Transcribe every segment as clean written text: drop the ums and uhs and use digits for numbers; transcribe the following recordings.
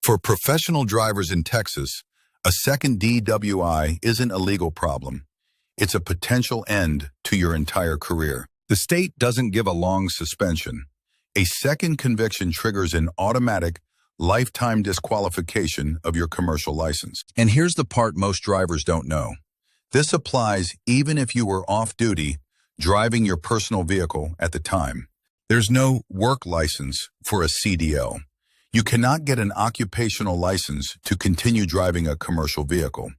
For professional drivers in Texas, a second DWI isn't a legal problem. It's a potential end to your entire career. The state doesn't give a long suspension. A second conviction triggers an automatic lifetime disqualification of your commercial license. And here's the part most drivers don't know. This applies even if you were off-duty driving your personal vehicle at the time. There's no work license for a CDL. You cannot get an occupational license to continue driving a commercial vehicle.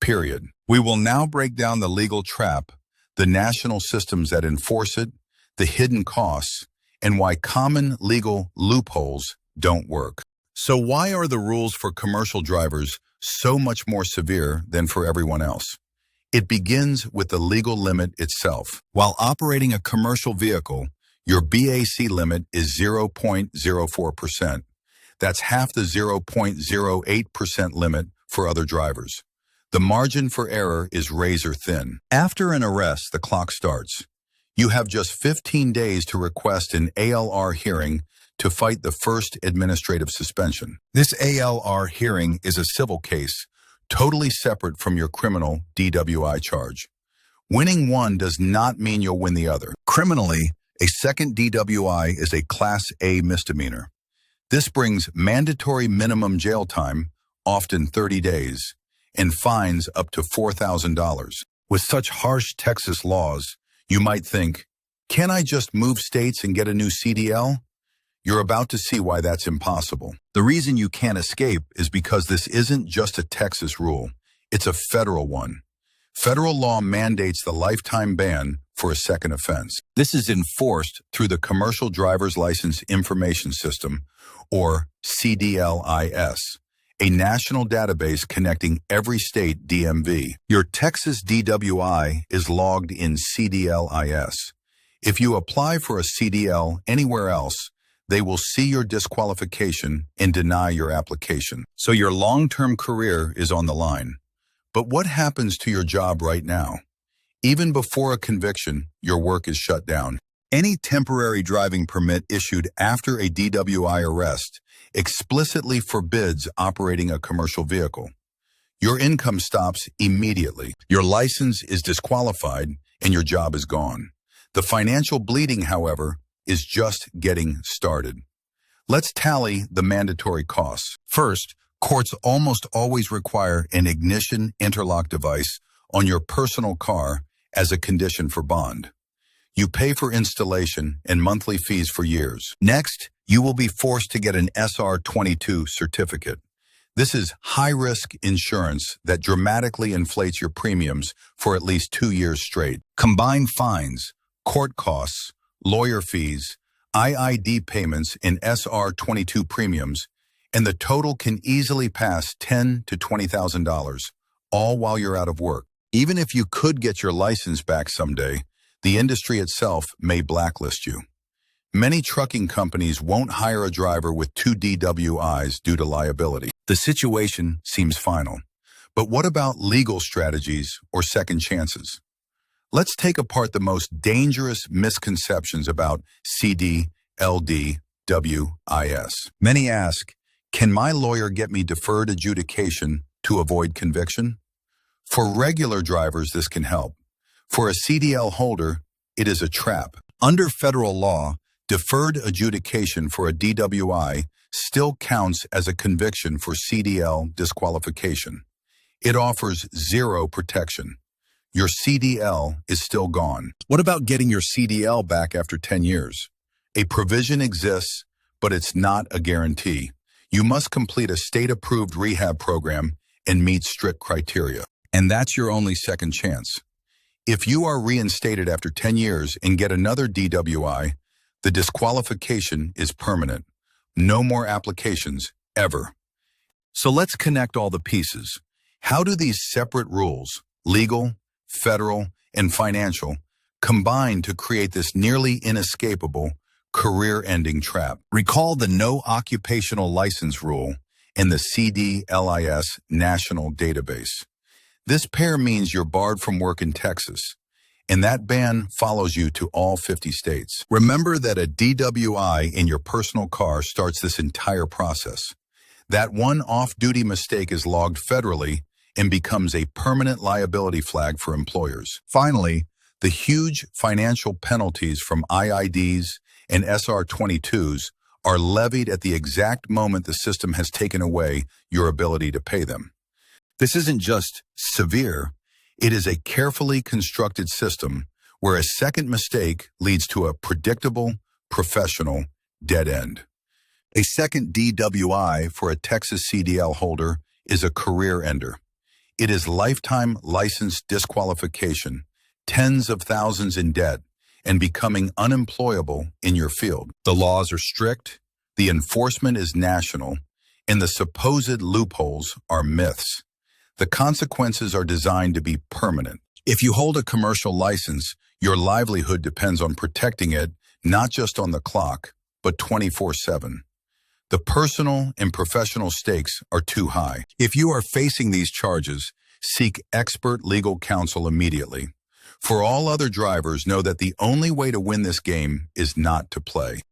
Period. We will now break down the legal trap, the national systems that enforce it, the hidden costs, and why common legal loopholes don't work. So why are the rules for commercial drivers so much more severe than for everyone else? It begins with the legal limit itself. While operating a commercial vehicle, your BAC limit is 0.04%. That's half the 0.08% limit for other drivers. The margin for error is razor thin. After an arrest, the clock starts. You have just 15 days to request an ALR hearing to fight the first administrative suspension. This ALR hearing is a civil case, totally separate from your criminal DWI charge. Winning one does not mean you'll win the other. Criminally, a second DWI is a Class A misdemeanor. This brings mandatory minimum jail time, often 30 days, and fines up to $4,000. With such harsh Texas laws, you might think, can I just move states and get a new CDL? You're about to see why that's impossible. The reason you can't escape is because this isn't just a Texas rule. It's a federal one. Federal law mandates the lifetime ban for a second offense. This is enforced through the Commercial Driver's License Information System, or CDLIS, a national database connecting every state DMV. Your Texas DWI is logged in CDLIS. If you apply for a CDL anywhere else, they will see your disqualification and deny your application. So your long-term career is on the line. But what happens to your job right now? Even before a conviction, your work is shut down. Any temporary driving permit issued after a DWI arrest explicitly forbids operating a commercial vehicle. Your income stops immediately. Your license is disqualified and your job is gone. The financial bleeding, however, is just getting started. Let's tally the mandatory costs. First, courts almost always require an ignition interlock device on your personal car as a condition for bond. You pay for installation and monthly fees for years. Next, you will be forced to get an SR22 certificate. This is high-risk insurance that dramatically inflates your premiums for at least 2 years straight. Combine fines, court costs, lawyer fees, IID payments, and SR22 premiums, and the total can easily pass $10,000 to $20,000, all while you're out of work. Even if you could get your license back someday, the industry itself may blacklist you. Many trucking companies won't hire a driver with 2 DWIs due to liability. The situation seems final. But what about legal strategies or second chances? Let's take apart the most dangerous misconceptions about CDLDWIS. Many ask, can my lawyer get me deferred adjudication to avoid conviction? For regular drivers, this can help. For a CDL holder, it is a trap. Under federal law, deferred adjudication for a DWI still counts as a conviction for CDL disqualification. It offers zero protection. Your CDL is still gone. What about getting your CDL back after 10 years? A provision exists, but it's not a guarantee. You must complete a state-approved rehab program and meet strict criteria. And that's your only second chance. If you are reinstated after 10 years and get another DWI, the disqualification is permanent. No more applications, ever. So let's connect all the pieces. How do these separate rules, legal, federal, and financial, combine to create this nearly inescapable, career-ending trap? Recall the no occupational license rule and the CDLIS national database. This pair means you're barred from work in Texas, and that ban follows you to all 50 states. Remember that a DWI in your personal car starts this entire process. That one off-duty mistake is logged federally and becomes a permanent liability flag for employers. Finally, the huge financial penalties from IIDs and SR-22s are levied at the exact moment the system has taken away your ability to pay them. This isn't just severe, it is a carefully constructed system where a second mistake leads to a predictable, professional dead end. A second DWI for a Texas CDL holder is a career ender. It is lifetime license disqualification, tens of thousands in debt, and becoming unemployable in your field. The laws are strict, the enforcement is national, and the supposed loopholes are myths. The consequences are designed to be permanent. If you hold a commercial license, your livelihood depends on protecting it, not just on the clock, but 24/7. The personal and professional stakes are too high. If you are facing these charges, seek expert legal counsel immediately. For all other drivers, know that the only way to win this game is not to play.